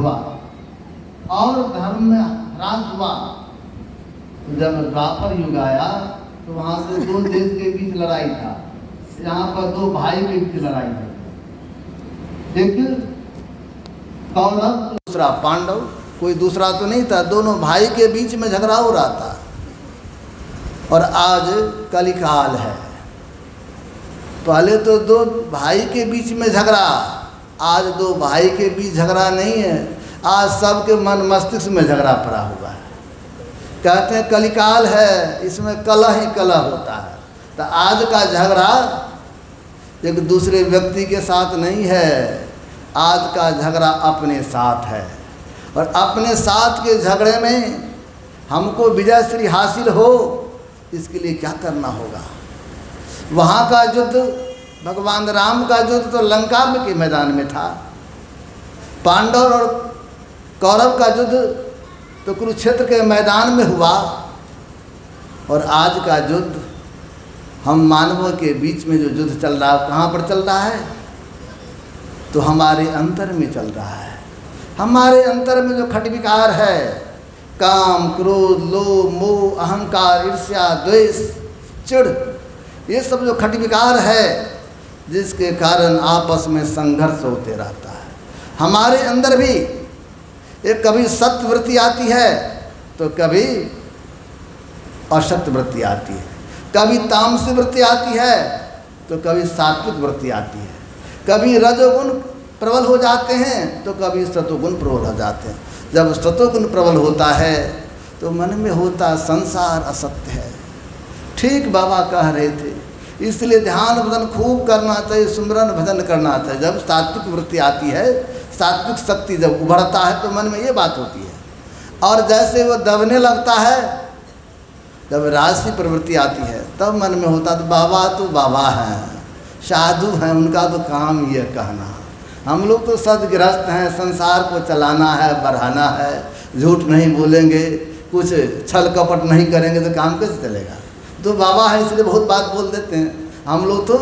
हुआ और धर्म में ह्रास हुआ। जब द्वापर युग आया तो वहाँ से दो देश के बीच लड़ाई था, यहाँ पर दो भाई के बीच लड़ाई थी, एक कौरव दूसरा पांडव, कोई दूसरा तो नहीं था, दोनों भाई के बीच में झगड़ा हो रहा था। और आज कलिकाल है, पहले तो दो भाई के बीच में झगड़ा, आज दो भाई के बीच झगड़ा नहीं है, आज सबके मन मस्तिष्क में झगड़ा पड़ा हुआ है। कहते हैं कलिकाल है, इसमें कलह ही कलह होता है। तो आज का झगड़ा एक दूसरे व्यक्ति के साथ नहीं है, आज का झगड़ा अपने साथ है। और अपने साथ के झगड़े में हमको विजय श्री हासिल हो, इसके लिए क्या करना होगा। वहाँ का युद्ध, भगवान राम का युद्ध तो लंका के मैदान में था, पांडव और कौरव का युद्ध तो कुरुक्षेत्र के मैदान में हुआ। और आज का युद्ध हम मानवों के बीच में जो युद्ध चल रहा है, कहाँ पर चल रहा है, तो हमारे अंतर में चल रहा है। हमारे अंतर में जो खटविकार है, काम, क्रोध, लोभ, मोह, अहंकार, ईर्ष्या, द्वेष, चिढ़, ये सब जो खटविकार है, जिसके कारण आपस में संघर्ष होते रहता है। हमारे अंदर भी एक कभी सत्य वृत्ति आती है तो कभी असत्य वृत्ति आती है, कभी तामसी वृत्ति आती है तो कभी सात्विक वृत्ति आती है, कभी रजोगुण प्रबल हो जाते हैं तो कभी सतोगुण प्रबल हो जाते हैं। जब सतोगुण प्रबल होता है तो मन में होता संसार असत्य है। ठीक बाबा कह रहे थे, इसलिए ध्यान भजन खूब करना चाहिए, सुमिरन भजन करना चाहिए। जब सात्विक वृत्ति आती है, सात्विक शक्ति जब उभरता है तो मन में ये बात होती है। और जैसे वो दबने लगता है, जब राशि प्रवृत्ति आती है, तब मन में होता तो बाबा हैं, साधु हैं, उनका तो काम ये कहना। हम लोग तो सदगृहस्थ हैं, संसार को चलाना है, बढ़ाना है, झूठ नहीं बोलेंगे, कुछ छल कपट नहीं करेंगे तो काम कैसे चलेगा। तो बाबा है इसलिए बहुत बात बोल देते हैं। हम लोग तो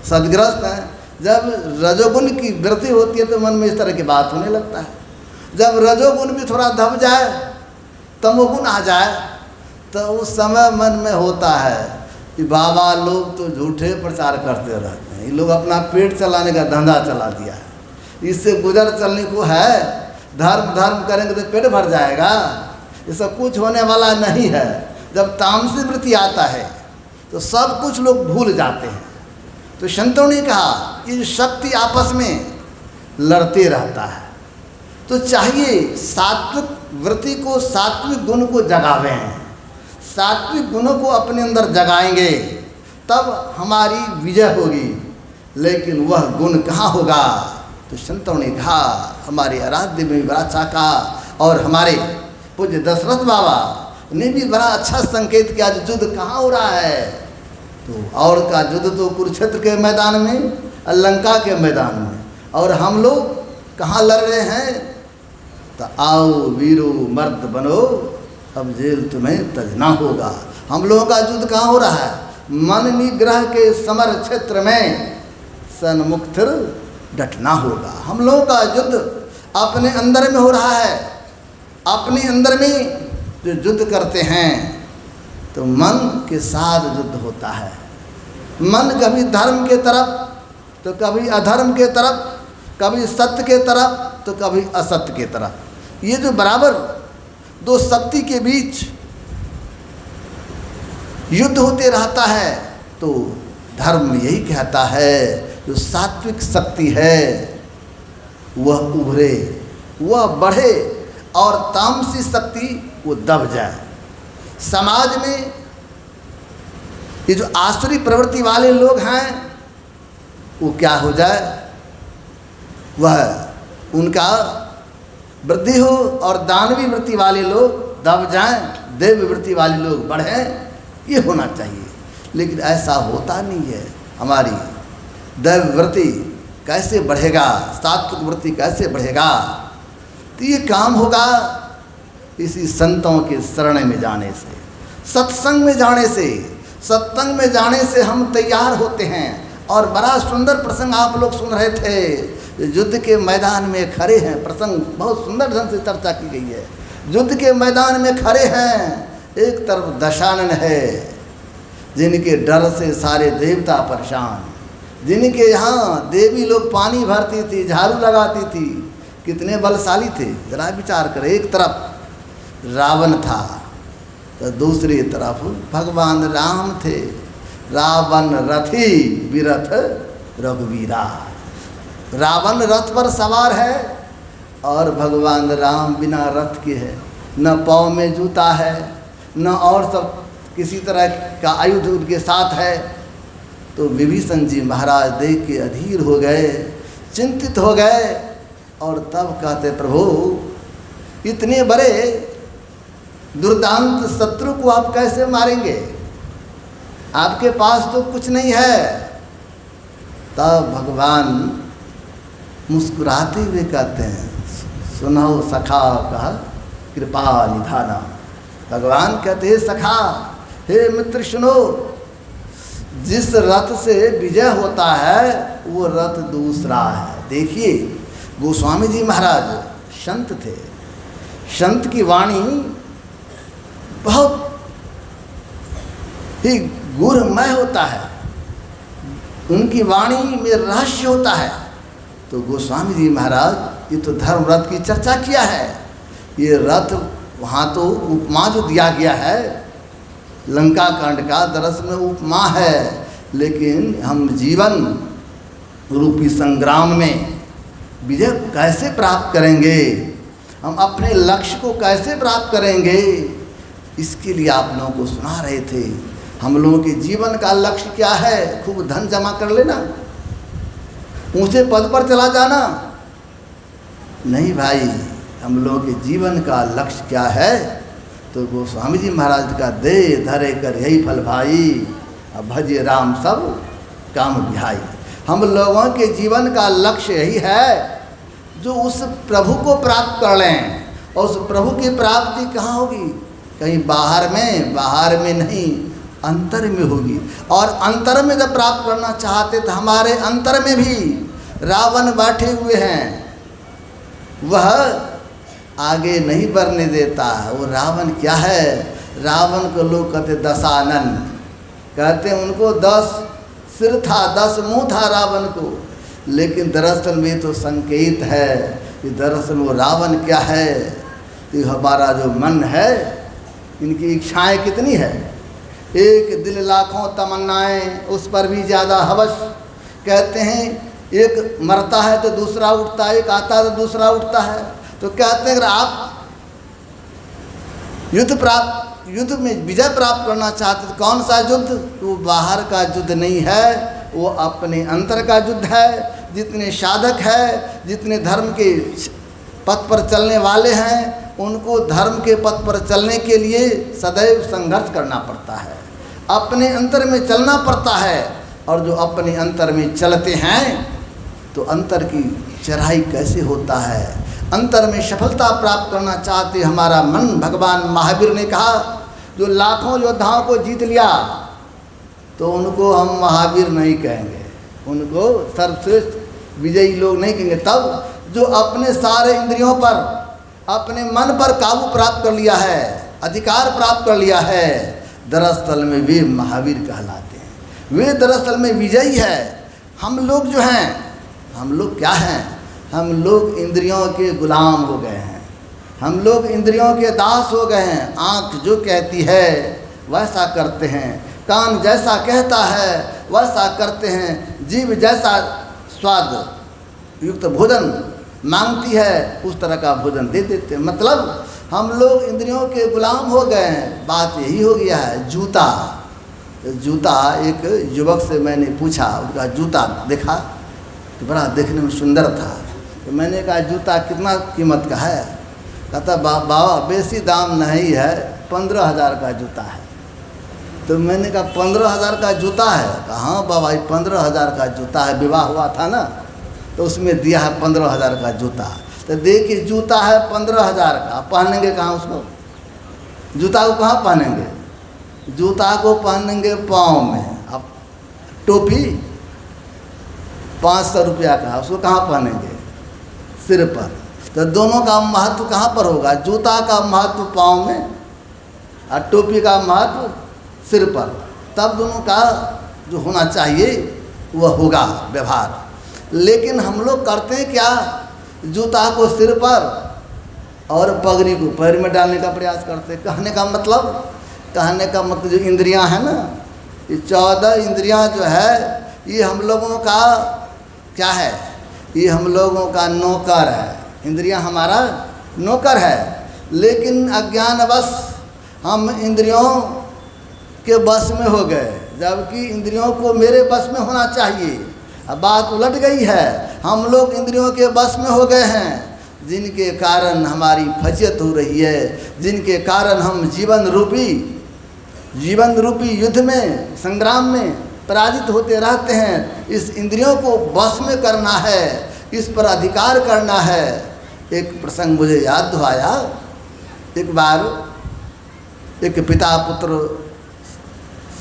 सदगृहस्थ हैं। जब रजोगुण की वृद्धि होती है तो मन में इस तरह की बात होने लगता है। जब रजोगुण भी थोड़ा दब जाए, तमोगुण आ जाए, तो उस समय मन में होता है कि बाबा लोग तो झूठे प्रचार करते रहते हैं, ये लोग अपना पेट चलाने का धंधा चला दिया है, इससे गुजर चलने को है, धर्म करेंगे तो पेट भर जाएगा, ये सब कुछ होने वाला नहीं है। जब तामसी वृत्ति आता है तो सब कुछ लोग भूल जाते हैं। तो संतों ने कहा ये शक्ति आपस में लड़ते रहता है, तो चाहिए सात्विक वृत्ति को, सात्विक गुण को जगावें। सात्विक गुणों को अपने अंदर जगाएंगे तब हमारी विजय होगी। लेकिन वह गुण कहाँ होगा, तो संतों ने कहा, हमारे आराध्य में बड़ा चाका और हमारे पूज्य दशरथ बाबा ने भी बड़ा अच्छा संकेत किया, युद्ध कहाँ हो रहा है। तो और का युद्ध तो कुरुक्षेत्र के मैदान में, लंका के मैदान में, और हम लोग कहाँ लड़ रहे हैं। तो आओ वीरो मर्द बनो, अब जेल तुम्हें तजना होगा। हम लोगों का युद्ध कहाँ हो रहा है, मन निग्रह के समर क्षेत्र में सन्मुक्तिर डटना होगा। हम लोगों का युद्ध अपने अंदर में हो रहा है। अपने अंदर में जो युद्ध करते हैं तो मन के साथ युद्ध होता है। मन कभी धर्म के तरफ तो कभी अधर्म के तरफ, कभी सत्य के तरफ तो कभी असत्य के तरफ। ये जो बराबर दो शक्ति के बीच युद्ध होते रहता है, तो धर्म यही कहता है जो सात्विक शक्ति है वह उभरे, वह बढ़े, और तामसी शक्ति वो दब जाए। समाज में ये जो आसुरी प्रवृत्ति वाले लोग हैं वो क्या हो जाए, वह उनका वृद्धि हो, और दानवी वृत्ति वाले लोग दब जाएं, देव वृत्ति वाले लोग बढ़ें, ये होना चाहिए। लेकिन ऐसा होता नहीं है। हमारी दैव वृत्ति कैसे बढ़ेगा, सात्विक वृत्ति कैसे बढ़ेगा, तो ये काम होगा इसी संतों के शरण में जाने से, सत्संग में जाने से। सत्संग में जाने से हम तैयार होते हैं। और बड़ा सुंदर प्रसंग आप लोग सुन रहे थे, युद्ध के मैदान में खड़े हैं, प्रसंग बहुत सुंदर ढंग से चर्चा की गई है। युद्ध के मैदान में खड़े हैं, एक तरफ दशानन है जिनके डर से सारे देवता परेशान, जिनके यहाँ देवी लोग पानी भरती थी, झाड़ू लगाती थी, कितने बलशाली थे जरा विचार करें। एक तरफ रावण था तो दूसरी तरफ भगवान राम थे। रावण रथी विरथ रघुवीरा, रावण रथ पर सवार है और भगवान राम बिना रथ के है, न पाँव में जूता है, न और सब किसी तरह का आयुध उनके साथ है। तो विभीषण जी महाराज देख के अधीर हो गए, चिंतित हो गए और तब कहते प्रभु इतने बड़े दुर्दांत शत्रु को आप कैसे मारेंगे, आपके पास तो कुछ नहीं है। तब भगवान मुस्कुराते हुए कहते हैं सुनो सखा का कृपा निधाना। भगवान कहते हैं सखा, हे मित्र सुनो, जिस रथ से विजय होता है वो रथ दूसरा है। देखिए गोस्वामी जी महाराज संत थे, संत की वाणी बहुत ही गुरमय होता है, उनकी वाणी में रहस्य होता है। तो गोस्वामी जी महाराज ये तो धर्म रथ की चर्चा किया है, ये रथ वहाँ तो उपमा जो दिया गया है लंका कांड का दरअसल में उपमा है, लेकिन हम जीवन रूपी संग्राम में विजय कैसे प्राप्त करेंगे, हम अपने लक्ष्य को कैसे प्राप्त करेंगे, इसके लिए आप लोगों को सुना रहे थे। हम लोगों के जीवन का लक्ष्य क्या है, खूब धन जमा कर लेना, ऊंचे पद पर चला जाना नहीं भाई। हम लोगों के जीवन का लक्ष्य क्या है, तो गोस्वामी जी महाराज का दे धरे कर यही फल भाई, अब भजे राम सब काम बिहाई। हम लोगों के जीवन का लक्ष्य यही है जो उस प्रभु को प्राप्त कर लें, और उस प्रभु की प्राप्ति कहाँ होगी, कहीं बाहर में नहीं, अंतर में होगी। और अंतर में जब प्राप्त करना चाहते तो हमारे अंतर में भी रावण बैठे हुए हैं, वह आगे नहीं बढ़ने देता। वो रावण क्या है, रावण को लोग कहते दशानन, कहते उनको 10 सिर था 10 मुंह था रावण को, लेकिन दरअसल में तो संकेत है कि दरअसल वो रावण क्या है, कि हमारा जो मन है, इनकी इच्छाएं कितनी है, एक दिल लाखों तमन्नाएं, उस पर भी ज़्यादा हवस। कहते हैं एक मरता है तो दूसरा उठता है, एक आता है तो दूसरा उठता है। तो कहते हैं अगर आप युद्ध में विजय प्राप्त करना चाहते तो कौन सा युद्ध, वो बाहर का युद्ध नहीं है, वो अपने अंतर का युद्ध है। जितने साधक है, जितने धर्म के पथ पर चलने वाले हैं, उनको धर्म के पथ पर चलने के लिए सदैव संघर्ष करना पड़ता है, अपने अंतर में चलना पड़ता है। और जो अपने अंतर में चलते हैं तो अंतर की चढ़ाई कैसे होता है, अंतर में सफलता प्राप्त करना चाहते हमारा मन। भगवान महावीर ने कहा जो लाखों योद्धाओं को जीत लिया तो उनको हम महावीर नहीं कहेंगे, उनको सर्वश्रेष्ठ विजयी लोग नहीं कहेंगे। तब जो अपने सारे इंद्रियों पर, अपने मन पर काबू प्राप्त कर लिया है, अधिकार प्राप्त कर लिया है, दरअसल में वे महावीर कहलाते हैं, वे दरअसल में विजयी है। हम लोग जो हैं, हम लोग क्या हैं, हम लोग इंद्रियों के गुलाम हो गए हैं, हम लोग इंद्रियों के दास हो गए हैं। आँख जो कहती है वैसा करते हैं, कान जैसा कहता है वैसा करते हैं, जीभ जैसा स्वाद युक्त भोजन मांगती है उस तरह का भोजन दे देते हैं। मतलब हम लोग इंद्रियों के गुलाम हो गए हैं। बात यही हो गया है। जूता एक युवक से मैंने पूछा, उनका जूता देखा तो बड़ा देखने में सुंदर था, तो मैंने कहा जूता कितना कीमत का है, कहता बाबा बेसी दाम नहीं है, 15,000 का जूता है। तो मैंने कहा 15,000 का जूता है, कहा हाँ बाबा 15,000 का जूता है, विवाह हुआ था ना तो उसमें दिया है 15,000 का जूता। तो देखिए जूता है 15,000 का, पहनेंगे कहाँ उसको, जूता को कहाँ पहनेंगे, जूता को पहनेंगे पाँव में। अब टोपी 500 रुपया का, उसको कहाँ पहनेंगे? सिर पर। तो दोनों का महत्व कहाँ पर होगा? जूता का महत्व पाँव में और टोपी का महत्व सिर पर, तब दोनों का जो होना चाहिए वह होगा व्यवहार। लेकिन हम लोग करते हैं क्या? जूता को सिर पर और पगड़ी को पैर में डालने का प्रयास करते हैं। कहने का मतलब जो इंद्रियां हैं ना, ये 14 इंद्रियां जो है, ये हम लोगों का क्या है? ये हम लोगों का नौकर है। इंद्रियां हमारा नौकर है, लेकिन अज्ञानवश हम इंद्रियों के बस में हो गए, जबकि इंद्रियों को मेरे बस में होना चाहिए। अब बात उलट गई है, हम लोग इंद्रियों के बस में हो गए हैं, जिनके कारण हमारी फजियत हो रही है, जिनके कारण हम जीवन रूपी युद्ध में, संग्राम में पराजित होते रहते हैं। इस इंद्रियों को बस में करना है, इस पर अधिकार करना है। एक प्रसंग मुझे याद आया। एक बार एक पिता पुत्र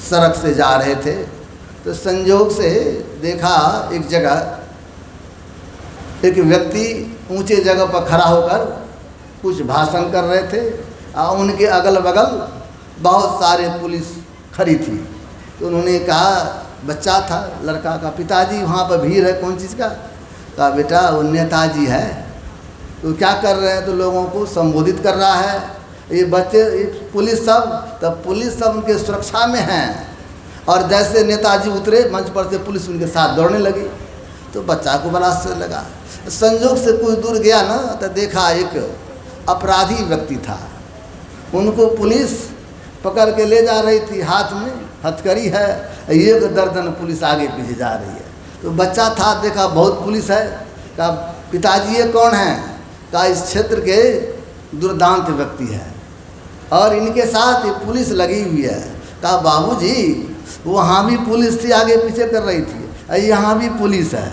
सड़क से जा रहे थे, तो संयोग से देखा एक जगह एक व्यक्ति ऊंचे जगह पर खड़ा होकर कुछ भाषण कर रहे थे और उनके अगल बगल बहुत सारे पुलिस खड़ी थी। तो उन्होंने कहा, बच्चा था लड़का का, पिताजी वहाँ पर भीड़ है, कौन चीज़ का? कहा, बेटा वो नेताजी है। तो क्या कर रहे हैं? तो लोगों को संबोधित कर रहा है। ये बच्चे, पुलिस सब उनके सुरक्षा में हैं। और जैसे नेताजी उतरे मंच पर से, पुलिस उनके साथ दौड़ने लगी। तो बच्चा को बड़ा आश्चर्य लगा। संयोग से कुछ दूर गया ना, तो देखा एक अपराधी व्यक्ति था। उनको पुलिस पकड़ के ले जा रही थी, हाथ में हथकड़ी है, एक दर्जन पुलिस आगे पीछे जा रही है। तो बच्चा था, देखा बहुत पुलिस है। कहा, पिताजी ये कौन है? कहा, इस क्षेत्र के दुर्दांत व्यक्ति है और इनके साथ ये पुलिस लगी हुई है। कहा, बाबूजी वहाँ भी पुलिस थी, आगे पीछे कर रही थी, यहाँ भी पुलिस है,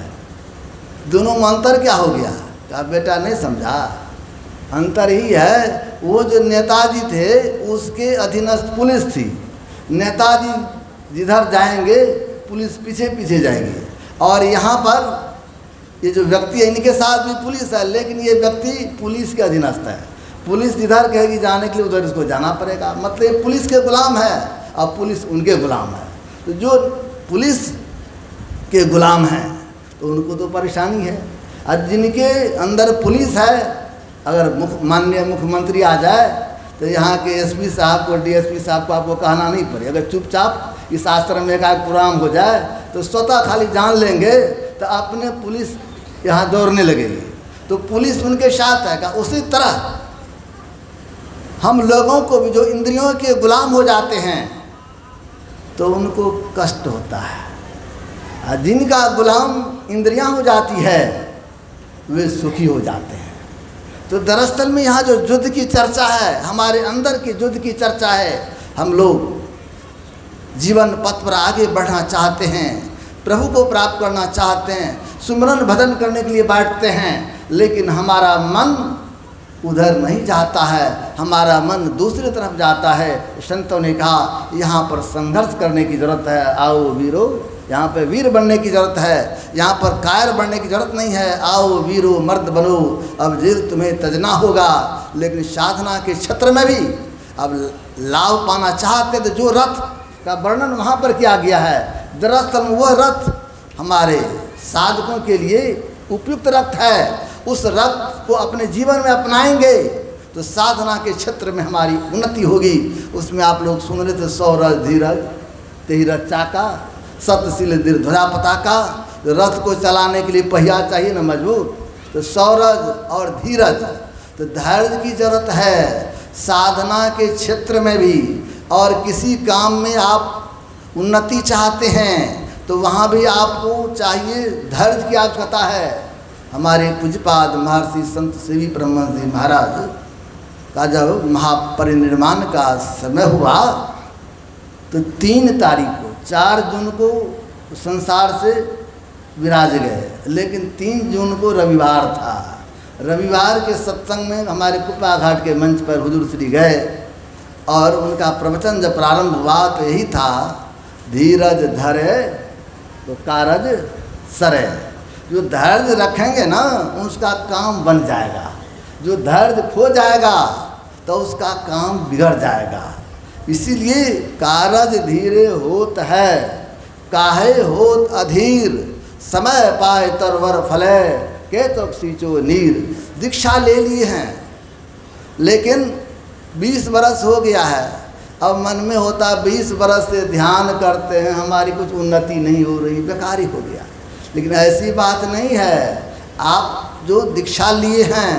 दोनों में अंतर क्या हो गया? कहा, बेटा नहीं समझा, अंतर ही है, वो जो नेताजी थे उसके अधीनस्थ पुलिस थी। नेताजी जिधर जाएंगे पुलिस पीछे पीछे जाएंगे, और यहाँ पर ये जो व्यक्ति है इनके साथ भी पुलिस है, लेकिन ये व्यक्ति पुलिस के अधीनस्थ है। पुलिस जिधर कहेगी जाने के लिए उधर इसको जाना पड़ेगा। मतलब ये पुलिस के गुलाम है और पुलिस उनके गुलाम है। तो जो पुलिस के गुलाम हैं तो उनको तो परेशानी है, और जिनके अंदर पुलिस है, अगर माननीय मुख्यमंत्री आ जाए तो यहाँ के एसपी साहब को, डीएसपी साहब को आपको कहना नहीं पड़े। अगर चुपचाप इस आश्रम में एक प्रोग्राम हो जाए तो स्वतः खाली जान लेंगे तो अपने पुलिस यहाँ दौड़ने लगेगी। तो पुलिस उनके साथ है। उसी तरह हम लोगों को भी जो इंद्रियों के गुलाम हो जाते हैं तो उनको कष्ट होता है, और जिनका गुलाम इंद्रियां हो जाती है वे सुखी हो जाते हैं। तो दरअसल में यहाँ जो युद्ध की चर्चा है, हमारे अंदर की युद्ध की चर्चा है। हम लोग जीवन पथ पर आगे बढ़ना चाहते हैं, प्रभु को प्राप्त करना चाहते हैं, सुमरन भजन करने के लिए बैठते हैं, लेकिन हमारा मन उधर नहीं जाता है, हमारा मन दूसरी तरफ जाता है। संतों ने कहा, यहाँ पर संघर्ष करने की ज़रूरत है। आओ वीरो, यहाँ पर वीर बनने की ज़रूरत है, यहाँ पर कायर बनने की ज़रूरत नहीं है। आओ वीरो, मर्द बनो, अब जेल तुम्हें तजना होगा। लेकिन साधना के क्षेत्र में भी अब लाभ पाना चाहते तो जो रथ का वर्णन वहाँ पर किया गया है, दरअसल वह रथ हमारे साधकों के लिए उपयुक्त रथ है। उस रथ को अपने जीवन में अपनाएंगे तो साधना के क्षेत्र में हमारी उन्नति होगी। उसमें आप लोग सुन रहे थे, सौरज धीरज तेरज चाका, सत्यशील ध्वजा पताका। रथ को चलाने के लिए पहिया चाहिए ना मजबूत, तो सौरज और धीरज, तो धैर्य की जरूरत है साधना के क्षेत्र में भी। और किसी काम में आप उन्नति चाहते हैं तो वहाँ भी आपको चाहिए धैर्य की आवश्यकता है। हमारे पूज्यपाद महर्षि संत श्री ब्रह्मन जी महाराज का जब महापरिनिर्वाण का समय हुआ तो 3 तारीख को, 4 जून को संसार से विराज गए, लेकिन 3 जून को रविवार था। रविवार के सत्संग में हमारे कुप्पा घाट के मंच पर हुजूर श्री गए और उनका प्रवचन जब प्रारंभ हुआ तो यही था, धीरज धरे तो कारज सरे। जो धैर्य रखेंगे ना उसका काम बन जाएगा, जो धैर्य खो जाएगा तो उसका काम बिगड़ जाएगा। इसीलिए कारज धीरे होत है, काहे होत अधीर, समय पाए तरवर फले, के तो सींचो नीर। दीक्षा ले लिए हैं लेकिन 20 बरस हो गया है, अब मन में होता 20 बरस से ध्यान करते हैं, हमारी कुछ उन्नति नहीं हो रही, बेकार ही हो गया। लेकिन ऐसी बात नहीं है। आप जो दीक्षा लिए हैं,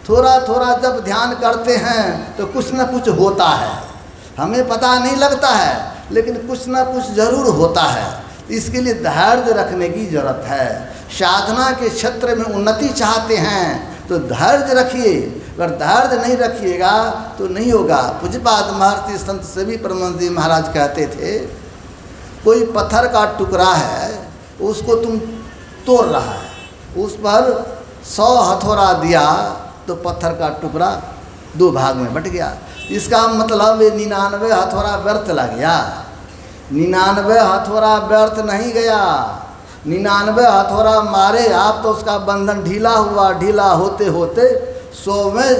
थोड़ा थोड़ा जब ध्यान करते हैं तो कुछ न कुछ होता है, हमें पता नहीं लगता है लेकिन कुछ न कुछ ज़रूर होता है। इसके लिए धैर्य रखने की ज़रूरत है। साधना के क्षेत्र में उन्नति चाहते हैं तो धैर्य रखिए, अगर धैर्य नहीं रखिएगा तो नहीं होगा। पूज्यपाद महर्षि संत सेवी परमानंद जी महाराज कहते थे, कोई पत्थर का टुकड़ा है, उसको तुम तोड़ रहा है, उस पर 100 हथौड़ा दिया तो पत्थर का टुकड़ा 2 भाग में बट गया। इसका मतलब 99 हथौड़ा व्यर्थ लग गया। 99 हथौड़ा व्यर्थ नहीं गया, 99 हथौड़ा मारे आप तो उसका बंधन ढीला हुआ, ढीला होते होते 100वें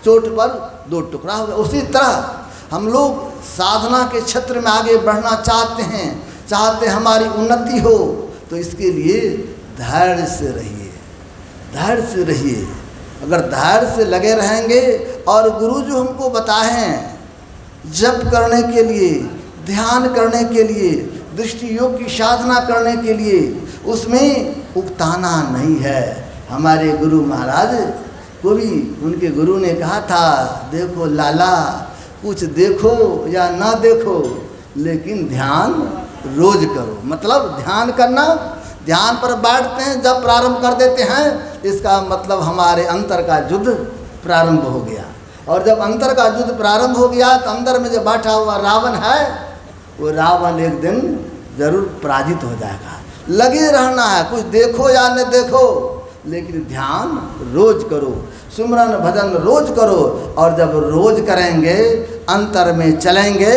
चोट पर 2 टुकड़ा हो गया। उसी तरह हम लोग साधना के क्षेत्र में आगे बढ़ना चाहते हैं, चाहते हमारी उन्नति हो, तो इसके लिए धैर्य से रहिए, धैर्य से रहिए। अगर धैर्य से लगे रहेंगे और गुरु जो हमको बताए हैं जप करने के लिए, ध्यान करने के लिए, दृष्टि योग की साधना करने के लिए, उसमें उकताना नहीं है। हमारे गुरु महाराज को भी उनके गुरु ने कहा था, देखो लाला, कुछ देखो या ना देखो लेकिन ध्यान रोज करो। मतलब ध्यान करना, ध्यान पर बैठते हैं जब प्रारंभ कर देते हैं, इसका मतलब हमारे अंतर का युद्ध प्रारंभ हो गया। और जब अंतर का युद्ध प्रारंभ हो गया तो अंदर में जो बैठा हुआ रावण है, वो रावण एक दिन जरूर पराजित हो जाएगा। लगे रहना है, कुछ देखो या न देखो लेकिन ध्यान रोज करो, सुमरन भजन रोज करो। और जब रोज करेंगे, अंतर में चलेंगे,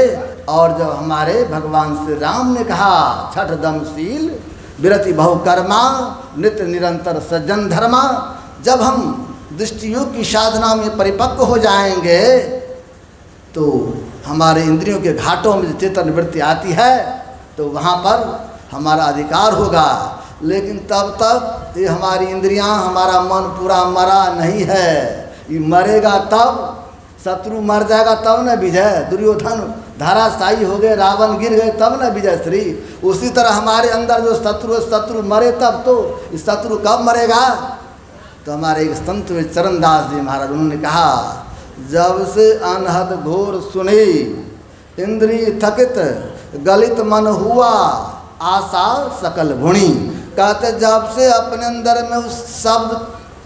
और जब हमारे भगवान श्री राम ने कहा छठ दमशील विरति बहुकर्मा नित्य निरंतर सज्जन धर्मा, जब हम दृष्टियोग की साधना में परिपक्व हो जाएंगे तो हमारे इंद्रियों के घाटों में चेतन वृत्ति आती है तो वहाँ पर हमारा अधिकार होगा। लेकिन तब तक ये हमारी इंद्रियां, हमारा मन पूरा मरा नहीं है। ये मरेगा तब, शत्रु मर जाएगा तब न विजय, दुर्योधन धाराशायी हो गए, रावण गिर गए तब न विजय श्री। उसी तरह हमारे अंदर जो शत्रु मरे तब तो, इस शत्रु कब मरेगा? तो हमारे एक संत चरणदास जी महाराज, उन्होंने कहा, जब से अनहद घोर सुनी इंद्रिय थकित गलित मन हुआ आशा सकल भुणी। कहते जब से अपने अंदर में उस शब्द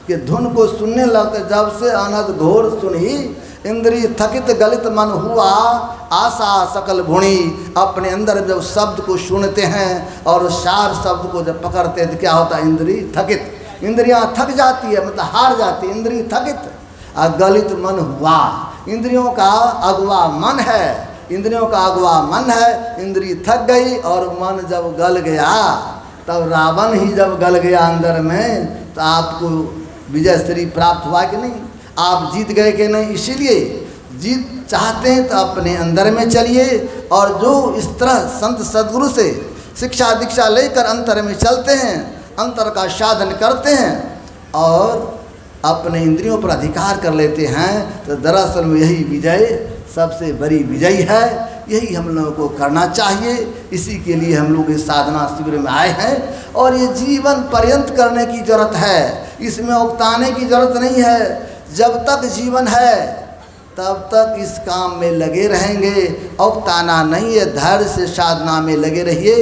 के धुन को सुनने लगते, जब से अनहद घोर सुनी इंद्रिय थकित गलित मन हुआ आशा सकल भुणी। अपने अंदर जब शब्द को सुनते हैं और उस सार शब्द को जब पकड़ते हैं तो क्या होता है? इंद्रिय थकित, इंद्रियां थक जाती है, मतलब हार जाती है, इंद्रिय थकित। और गलित मन हुआ, इंद्रियों का अगवा मन है, इंद्रियों का अगवा मन है, इंद्रिय थक गई और मन जब गल गया, तब रावण ही जब गल गया अंदर में, तो आपको विजय श्री प्राप्त हुआ कि नहीं? आप जीत गए कि नहीं? इसीलिए जीत चाहते हैं तो अपने अंदर में चलिए, और जो इस तरह संत सद्गुरु से शिक्षा दीक्षा लेकर अंतर में चलते हैं, अंतर का साधन करते हैं और अपने इंद्रियों पर अधिकार कर लेते हैं, तो दरअसल में यही विजय सबसे बड़ी विजय है। यही हम लोगों को करना चाहिए। इसी के लिए हम लोग इस साधना शिविर में आए हैं और ये जीवन पर्यंत करने की ज़रूरत है। इसमें उकताने की ज़रूरत नहीं है। जब तक जीवन है तब तक इस काम में लगे रहेंगे, उकताना नहीं है। धैर्य से साधना में लगे रहिए,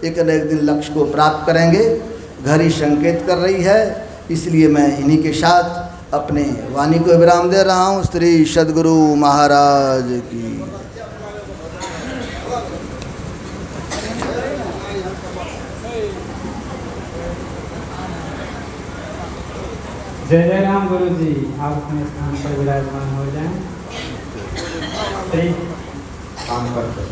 एक न एक दिन लक्ष्य को प्राप्त करेंगे। घड़ी संकेत कर रही है, इसलिए मैं इन्हीं के साथ अपने वाणी को विराम दे रहा हूँ। श्री सद्गुरु महाराज की जय जय राम। गुरु जी आप अपने स्थान पर विराजमान हो जाएं। काम करते